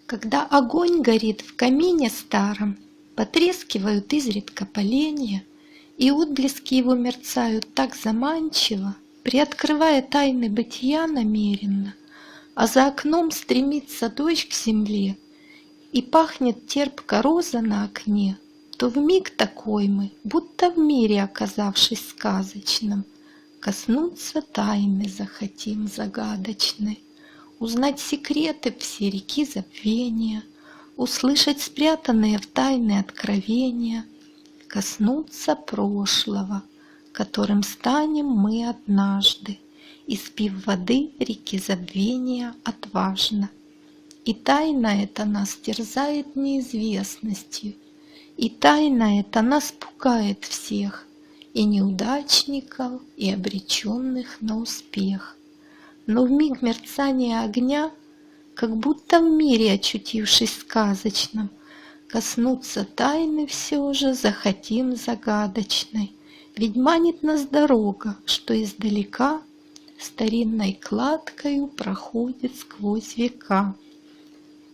Когда огонь горит в камине старом, потрескивают изредка поленья, и отблески его мерцают так заманчиво, приоткрывая тайны бытия намеренно, а за окном стремится дождь к земле, и пахнет терпко роза на окне, то вмиг такой мы, будто в мире оказавшись сказочном, коснуться тайны захотим загадочной, узнать секреты все реки забвения, услышать спрятанные в тайны откровения, коснуться прошлого, которым станем мы однажды, испив воды реки забвения отважно. И тайна эта нас терзает неизвестностью, и тайна эта нас пугает всех, и неудачников, и обреченных на успех. Но вмиг мерцания огня, как будто в мире очутившись сказочном, коснуться тайны все же захотим загадочной. Ведь манит нас дорога, что издалека старинной кладкою проходит сквозь века.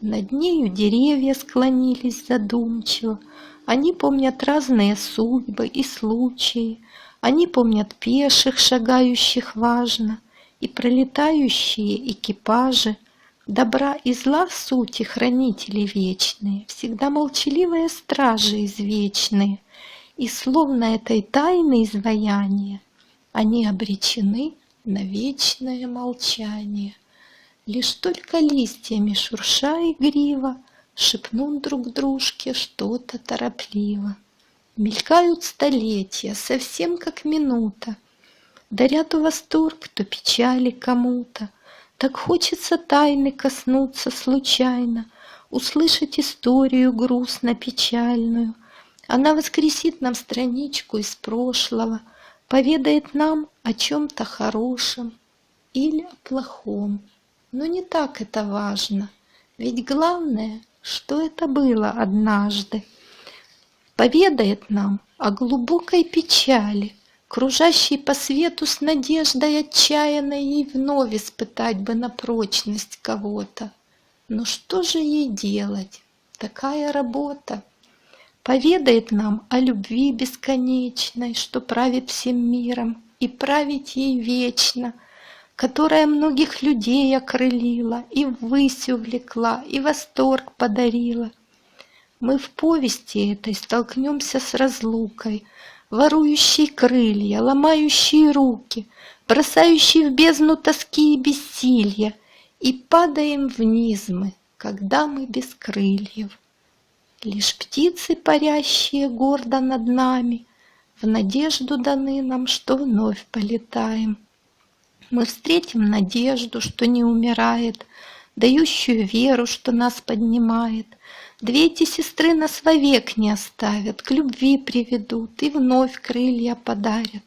Над нею деревья склонились задумчиво, они помнят разные судьбы и случаи, они помнят пеших, шагающих важно, и пролетающие экипажи, добра и зла сути хранители вечные, всегда молчаливые стражи извечные, и словно этой тайны изваяния они обречены на вечное молчание. Лишь только листьями шурша игриво шепнут друг дружке что-то торопливо. Мелькают столетия, совсем как минута, даря то восторг, то печали кому-то. Так хочется тайны коснуться случайно, услышать историю грустно-печальную. Она воскресит нам страничку из прошлого, поведает нам о чем-то хорошем или о плохом. Но не так это важно, ведь главное, что это было однажды. Поведает нам о глубокой печали, кружащей по свету с надеждой отчаянной, ей вновь испытать бы на прочность кого-то. Но что же ей делать? Такая работа. Поведает нам о любви бесконечной, что правит всем миром, и править ей вечно, которая многих людей окрылила, и ввысь увлекла, и восторг подарила. Мы в повести этой столкнемся с разлукой, ворующей крылья, ломающей руки, бросающей в бездну тоски и бессилья, и падаем вниз мы, когда мы без крыльев. Лишь птицы, парящие гордо над нами, в надежду даны нам, что вновь полетаем. Мы встретим надежду, что не умирает, дающую веру, что нас поднимает. Две эти сестры нас вовек не оставят, к любви приведут и вновь крылья подарят.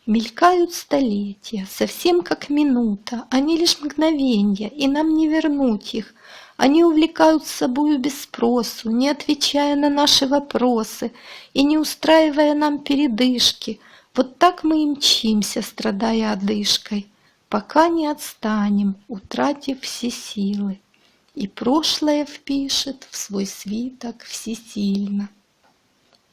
Мелькают столетия, совсем как минута, они лишь мгновенья, и нам не вернуть их. Они увлекают с собою без спросу, не отвечая на наши вопросы и не устраивая нам передышки. Вот так мы и мчимся, страдая одышкой, пока не отстанем, утратив все силы. И прошлое впишет в свой свиток всесильно.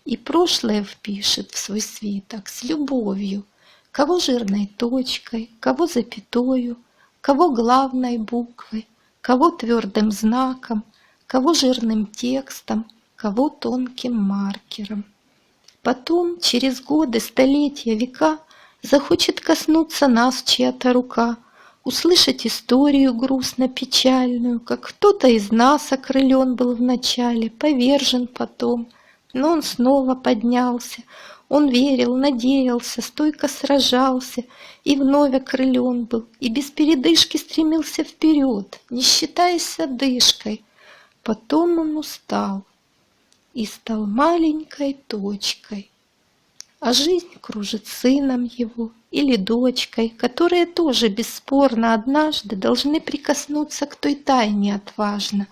И прошлое впишет в свой свиток с любовью, кого жирной точкой, кого запятою, кого главной буквой, кого твердым знаком, кого жирным текстом, кого тонким маркером. Потом, через годы, столетия, века, захочет коснуться нас чья-то рука, услышать историю грустно-печальную, как кто-то из нас окрылен был вначале, повержен потом, но он снова поднялся, он верил, надеялся, стойко сражался и вновь окрылен был, и без передышки стремился вперед, не считаясь одышкой. Потом он устал и стал маленькой точкой, а жизнь кружит сыном его или дочкой, которые тоже бесспорно однажды должны прикоснуться к той тайне отважно,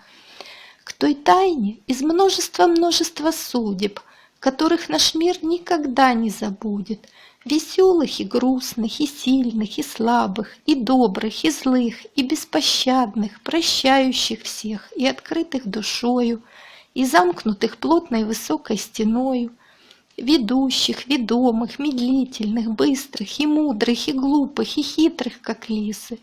к той тайне из множества судеб, которых наш мир никогда не забудет, Веселых и грустных, и сильных, и слабых, и добрых, и злых, и беспощадных, прощающих всех, и открытых душою, и замкнутых плотной высокой стеною, ведущих, ведомых, медлительных, быстрых, и мудрых, и глупых, и хитрых, как лисы.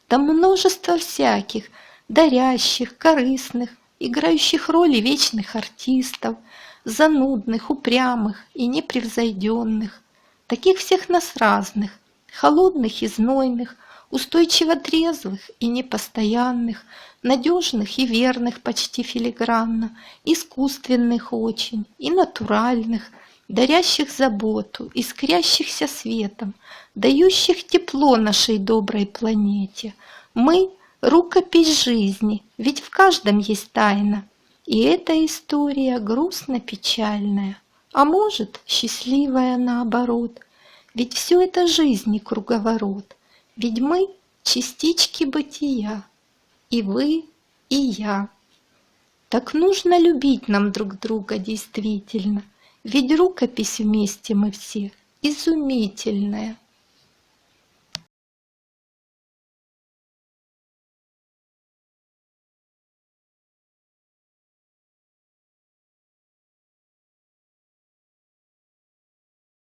Там множество всяких, дарящих, корыстных, играющих роли вечных артистов, занудных, упрямых и непревзойденных. Таких всех нас разных, холодных и знойных, устойчиво трезвых и непостоянных, надежных и верных почти филигранно, искусственных очень и натуральных, дарящих заботу, искрящихся светом, дающих тепло нашей доброй планете. Мы — рукопись жизни, ведь в каждом есть тайна. И эта история грустно-печальная, а может, счастливая наоборот. Ведь все это жизни круговорот, ведь мы — частички бытия, и вы, и я. Так нужно любить нам друг друга действительно, ведь рукопись вместе мы все изумительная.